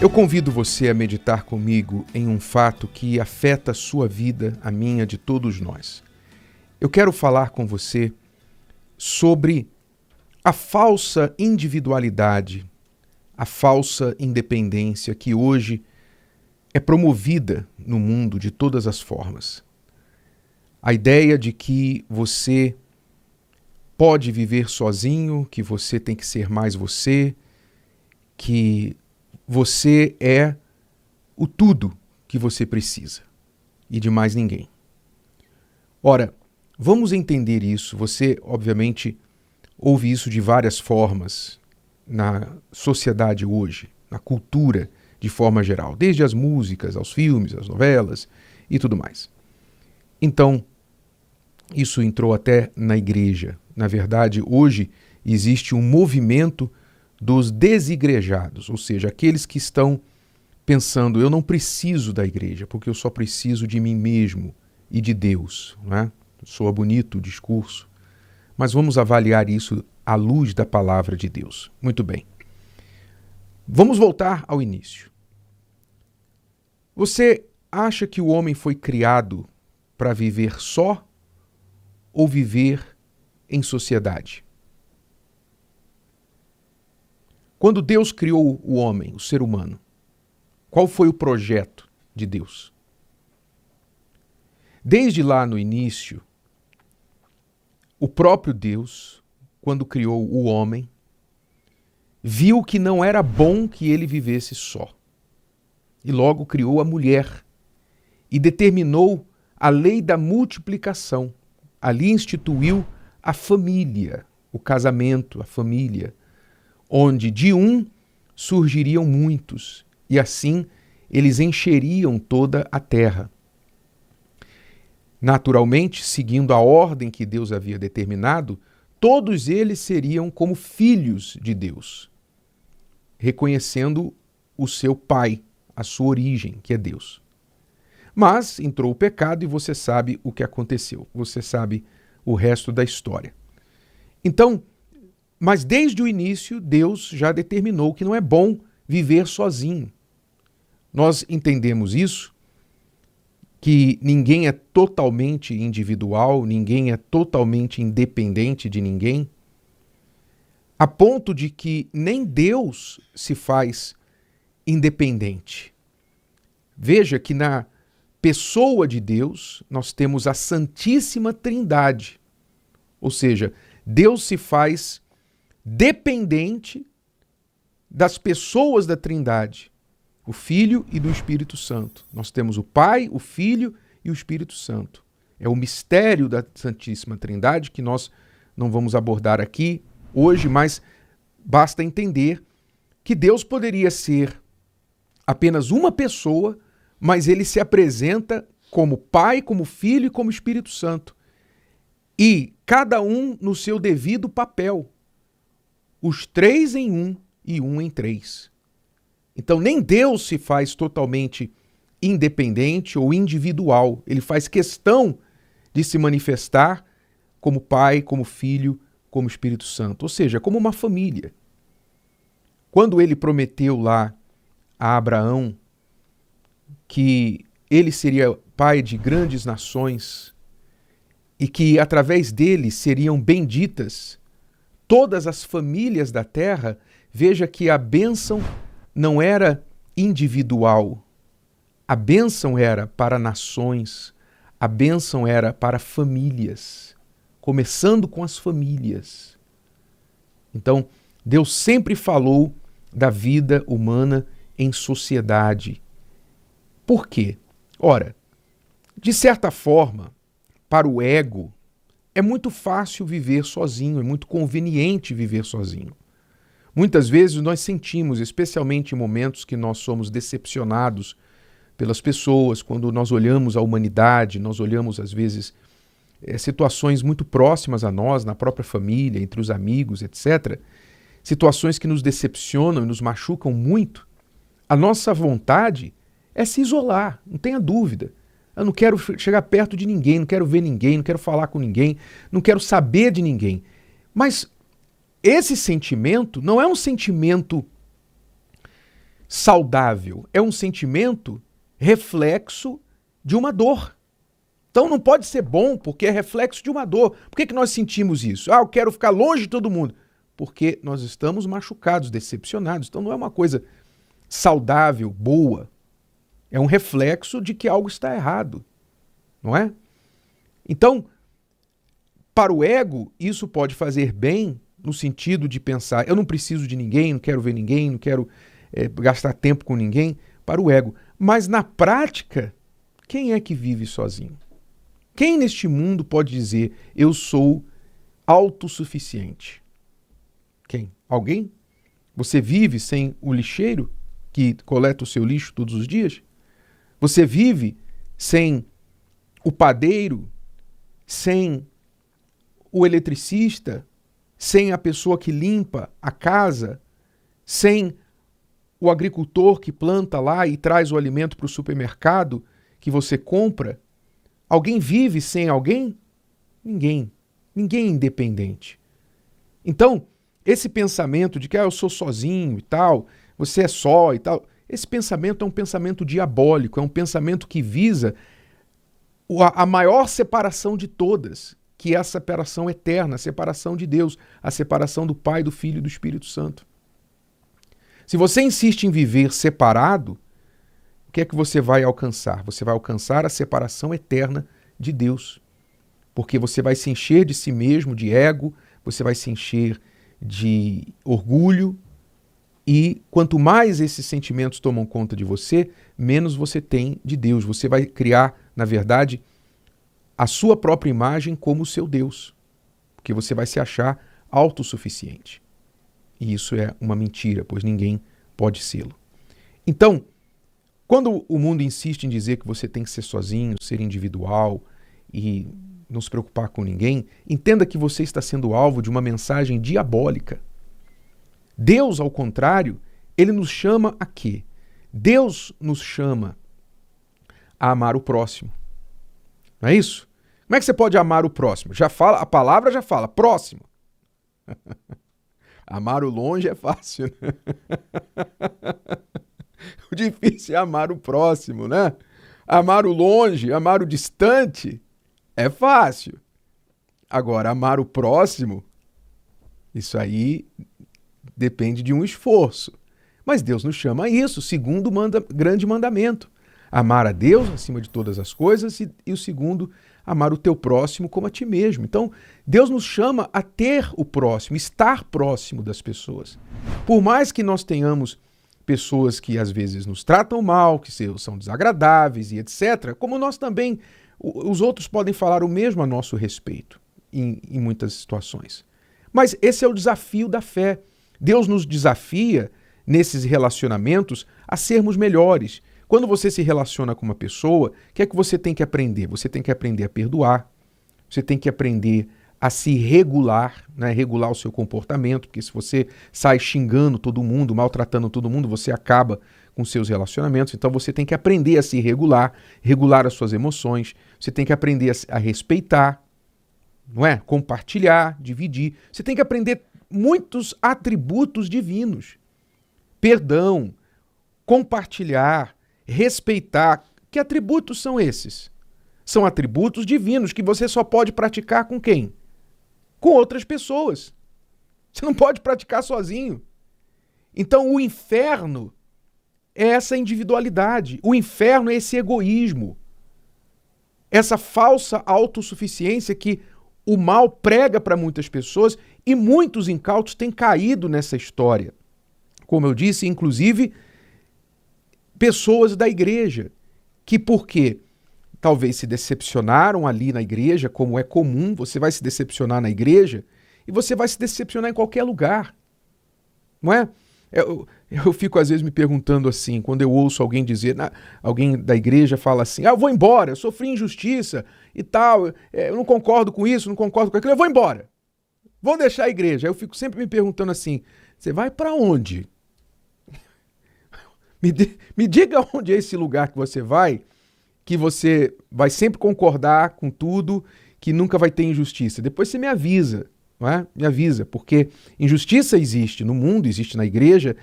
Eu convido você a meditar comigo em um fato que afeta a sua vida, a minha, de todos nós. Eu quero falar com você sobre a falsa individualidade, a falsa independência que hoje é promovida no mundo de todas as formas. A ideia de que você pode viver sozinho, que você tem que ser mais você, que você é o tudo que você precisa e de mais ninguém. Ora, vamos entender isso. Você, obviamente, ouve isso de várias formas na sociedade hoje, na cultura de forma geral, desde as músicas, aos filmes, às novelas e tudo mais. Então, isso entrou até na igreja. Na verdade, hoje existe um movimento dos desigrejados, ou seja, aqueles que estão pensando, eu não preciso da igreja, porque eu só preciso de mim mesmo e de Deus. Não é? Soa bonito o discurso, mas vamos avaliar isso à luz da palavra de Deus. Muito bem. Vamos voltar ao início. Você acha que o homem foi criado para viver só ou viver em sociedade? Quando Deus criou o homem, o ser humano, qual foi o projeto de Deus? Desde lá no início, o próprio Deus, quando criou o homem, viu que não era bom que ele vivesse só. E logo criou a mulher e determinou a lei da multiplicação. Ali instituiu a família, o casamento, a família, onde de um surgiriam muitos, e assim eles encheriam toda a terra. Naturalmente, seguindo a ordem que Deus havia determinado, todos eles seriam como filhos de Deus, reconhecendo o seu pai, a sua origem, que é Deus. Mas entrou o pecado e você sabe o que aconteceu, você sabe o resto da história. Então, mas desde o início, Deus já determinou que não é bom viver sozinho. Nós entendemos isso, que ninguém é totalmente individual, ninguém é totalmente independente de ninguém, a ponto de que nem Deus se faz independente. Veja que na pessoa de Deus nós temos a Santíssima Trindade, ou seja, Deus se faz dependente das pessoas da Trindade, o Filho e do Espírito Santo. Nós temos o Pai, o Filho e o Espírito Santo. É o mistério da Santíssima Trindade que nós não vamos abordar aqui hoje, mas basta entender que Deus poderia ser apenas uma pessoa, mas ele se apresenta como Pai, como Filho e como Espírito Santo. E cada um no seu devido papel. Os três em um e um em três. Então nem Deus se faz totalmente independente ou individual. Ele faz questão de se manifestar como Pai, como Filho, como Espírito Santo. Ou seja, como uma família. Quando ele prometeu lá a Abraão que ele seria pai de grandes nações e que através dele seriam benditas todas as famílias da terra, veja que a bênção não era individual. A bênção era para nações, a bênção era para famílias, começando com as famílias. Então, Deus sempre falou da vida humana em sociedade. Por quê? Ora, de certa forma, para o ego, é muito fácil viver sozinho, é muito conveniente viver sozinho. Muitas vezes nós sentimos, especialmente em momentos que nós somos decepcionados pelas pessoas, quando nós olhamos a humanidade, nós olhamos às vezes situações muito próximas a nós, na própria família, entre os amigos, etc. Situações que nos decepcionam e nos machucam muito. A nossa vontade é se isolar, não tenha dúvida. Eu não quero chegar perto de ninguém, não quero ver ninguém, não quero falar com ninguém, não quero saber de ninguém. Mas esse sentimento não é um sentimento saudável? É um sentimento reflexo de uma dor. Então não pode ser bom porque é reflexo de uma dor. Por que nós sentimos isso? Eu quero ficar longe de todo mundo. Porque nós estamos machucados, decepcionados. Então não é uma coisa saudável, boa. É um reflexo de que algo está errado. Não é? Então, para o ego, isso pode fazer bem no sentido de pensar, eu não preciso de ninguém, não quero ver ninguém, não quero gastar tempo com ninguém, para o ego. Mas na prática, quem é que vive sozinho? Quem neste mundo pode dizer, eu sou autossuficiente? Quem? Alguém? Você vive sem o lixeiro que coleta o seu lixo todos os dias? Você vive sem o padeiro, sem o eletricista, sem a pessoa que limpa a casa, sem o agricultor que planta lá e traz o alimento para o supermercado que você compra? Alguém vive sem alguém? Ninguém. Ninguém é independente. Então, esse pensamento de que eu sou sozinho e tal, você é só e tal, esse pensamento é um pensamento diabólico, é um pensamento que visa a maior separação de todas, que é a separação eterna, a separação de Deus, a separação do Pai, do Filho e do Espírito Santo. Se você insiste em viver separado, o que é que você vai alcançar? Você vai alcançar a separação eterna de Deus. Porque você vai se encher de si mesmo, de ego, você vai se encher de orgulho, e quanto mais esses sentimentos tomam conta de você, menos você tem de Deus. Você vai criar, na verdade, a sua própria imagem como o seu Deus. Porque você vai se achar autossuficiente. E isso é uma mentira, pois ninguém pode sê-lo. Então, quando o mundo insiste em dizer que você tem que ser sozinho, ser individual e não se preocupar com ninguém, entenda que você está sendo alvo de uma mensagem diabólica. Deus, ao contrário, ele nos chama a quê? Deus nos chama a amar o próximo. Não é isso? Como é que você pode amar o próximo? Já fala, a palavra já fala, próximo. Amar o longe é fácil, né? O difícil é amar o próximo, né? Amar o longe, amar o distante é fácil. Agora, amar o próximo, isso aí depende de um esforço. Mas Deus nos chama a isso, segundo o grande mandamento. Amar a Deus acima de todas as coisas e o segundo, amar o teu próximo como a ti mesmo. Então, Deus nos chama a ter o próximo, estar próximo das pessoas. Por mais que nós tenhamos pessoas que às vezes nos tratam mal, que são desagradáveis e etc., como nós também, os outros podem falar o mesmo a nosso respeito em muitas situações. Mas esse é o desafio da fé. Deus nos desafia, nesses relacionamentos, a sermos melhores. Quando você se relaciona com uma pessoa, o que é que você tem que aprender? Você tem que aprender a perdoar, você tem que aprender a se regular, né? Regular o seu comportamento, porque se você sai xingando todo mundo, maltratando todo mundo, você acaba com seus relacionamentos. Então você tem que aprender a se regular, regular as suas emoções, você tem que aprender a respeitar, não é? Compartilhar, dividir. Você tem que aprender muitos atributos divinos. Perdão, compartilhar, respeitar. Que atributos são esses? São atributos divinos que você só pode praticar com quem? Com outras pessoas. Você não pode praticar sozinho. Então o inferno é essa individualidade. O inferno é esse egoísmo. Essa falsa autossuficiência que o mal prega para muitas pessoas e muitos incautos têm caído nessa história. Como eu disse, inclusive pessoas da igreja, que porque talvez se decepcionaram ali na igreja, como é comum, você vai se decepcionar na igreja e você vai se decepcionar em qualquer lugar, não é? Eu fico às vezes me perguntando assim, quando eu ouço alguém dizer, alguém da igreja fala assim, eu vou embora, eu sofri injustiça e tal, eu não concordo com isso, não concordo com aquilo, eu vou embora, vou deixar a igreja. Eu fico sempre me perguntando assim, você vai para onde? Me diga onde é esse lugar que você vai sempre concordar com tudo, que nunca vai ter injustiça. Depois você me avisa, não é? Me avisa, porque injustiça existe no mundo, existe na igreja,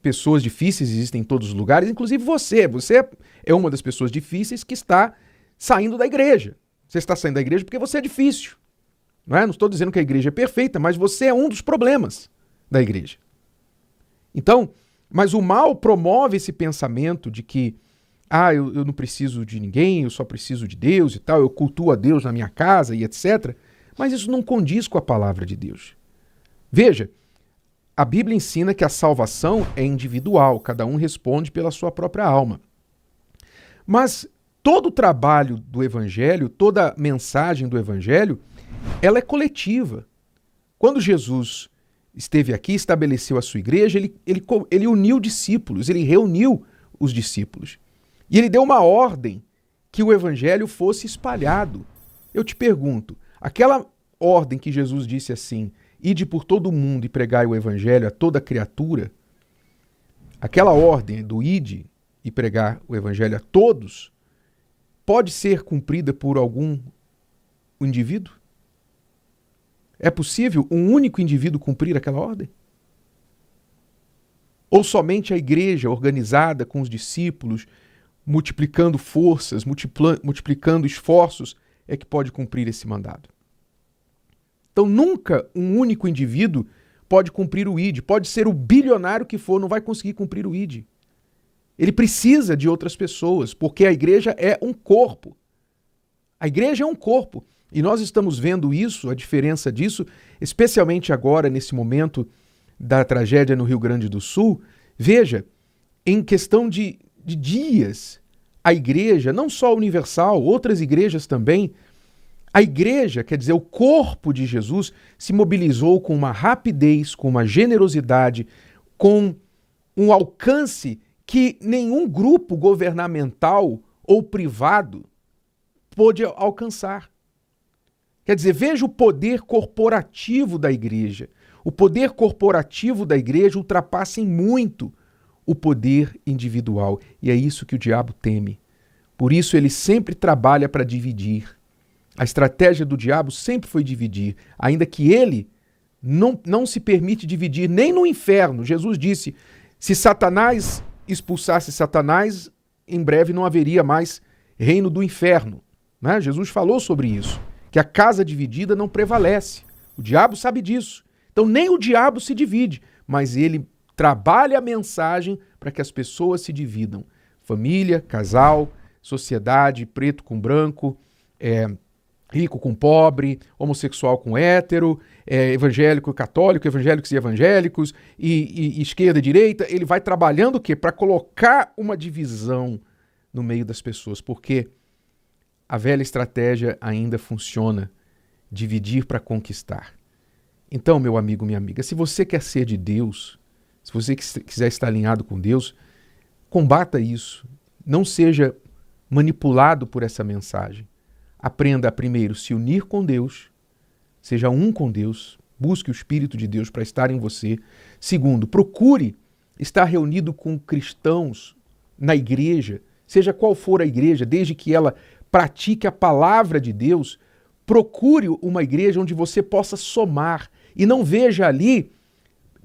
Pessoas difíceis existem em todos os lugares, inclusive você. Você é uma das pessoas difíceis que está saindo da igreja. Você está saindo da igreja porque você é difícil. Não estou dizendo que a igreja é perfeita, mas você é um dos problemas da igreja. Então, mas o mal promove esse pensamento de que eu não preciso de ninguém, eu só preciso de Deus e tal, eu cultuo a Deus na minha casa e etc. Mas isso não condiz com a palavra de Deus. Veja, a Bíblia ensina que a salvação é individual, cada um responde pela sua própria alma. Mas todo o trabalho do Evangelho, toda a mensagem do Evangelho, ela é coletiva. Quando Jesus esteve aqui, estabeleceu a sua igreja, ele uniu discípulos, ele reuniu os discípulos. E ele deu uma ordem que o Evangelho fosse espalhado. Eu te pergunto, aquela ordem que Jesus disse assim, ide por todo o mundo e pregai o Evangelho a toda criatura, aquela ordem do ide e pregar o Evangelho a todos, pode ser cumprida por algum indivíduo? É possível um único indivíduo cumprir aquela ordem? Ou somente a igreja organizada com os discípulos, multiplicando forças, multiplicando esforços, é que pode cumprir esse mandado? Então nunca um único indivíduo pode cumprir o ID. Pode ser o bilionário que for, não vai conseguir cumprir o ID. Ele precisa de outras pessoas, porque a igreja é um corpo. A igreja é um corpo. E nós estamos vendo isso, a diferença disso, especialmente agora, nesse momento da tragédia no Rio Grande do Sul. Veja, em questão de dias, a igreja, não só a Universal, outras igrejas também, a igreja, quer dizer, o corpo de Jesus, se mobilizou com uma rapidez, com uma generosidade, com um alcance que nenhum grupo governamental ou privado pôde alcançar. Quer dizer, veja o poder corporativo da igreja. O poder corporativo da igreja ultrapassa em muito o poder individual. E é isso que o diabo teme. Por isso ele sempre trabalha para dividir. A estratégia do diabo sempre foi dividir, ainda que ele não se permite dividir nem no inferno. Jesus disse, se Satanás expulsasse Satanás, em breve não haveria mais reino do inferno. Né? Jesus falou sobre isso, que a casa dividida não prevalece. O diabo sabe disso. Então nem o diabo se divide, mas ele trabalha a mensagem para que as pessoas se dividam. Família, casal, sociedade, preto com branco, rico com pobre, homossexual com hétero, evangélico, católico, evangélicos e evangélicos, e esquerda e direita. Ele vai trabalhando o quê? Para colocar uma divisão no meio das pessoas, porque a velha estratégia ainda funciona, dividir para conquistar. Então, meu amigo, minha amiga, se você quer ser de Deus, se você quiser estar alinhado com Deus, combata isso. Não seja manipulado por essa mensagem. Aprenda a primeiro se unir com Deus, seja um com Deus, busque o Espírito de Deus para estar em você. Segundo, procure estar reunido com cristãos na igreja, seja qual for a igreja, desde que ela pratique a palavra de Deus. Procure uma igreja onde você possa somar e não veja ali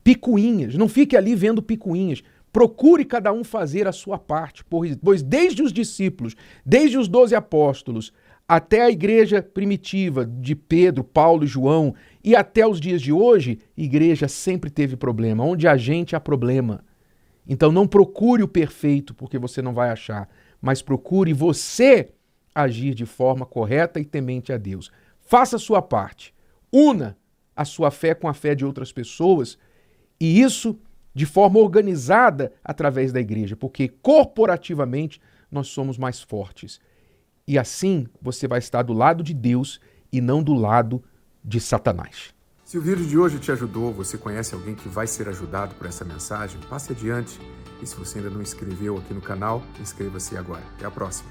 picuinhas, não fique ali vendo picuinhas. Procure cada um fazer a sua parte, pois desde os discípulos, desde os 12 apóstolos, até a igreja primitiva de Pedro, Paulo e João, e até os dias de hoje, igreja sempre teve problema. Onde há gente, há problema. Então não procure o perfeito, porque você não vai achar, mas procure você agir de forma correta e temente a Deus. Faça a sua parte. Una a sua fé com a fé de outras pessoas, e isso de forma organizada através da igreja, porque corporativamente nós somos mais fortes. E assim você vai estar do lado de Deus e não do lado de Satanás. Se o vídeo de hoje te ajudou, você conhece alguém que vai ser ajudado por essa mensagem, passe adiante. E se você ainda não inscreveu aqui no canal, inscreva-se agora. Até a próxima.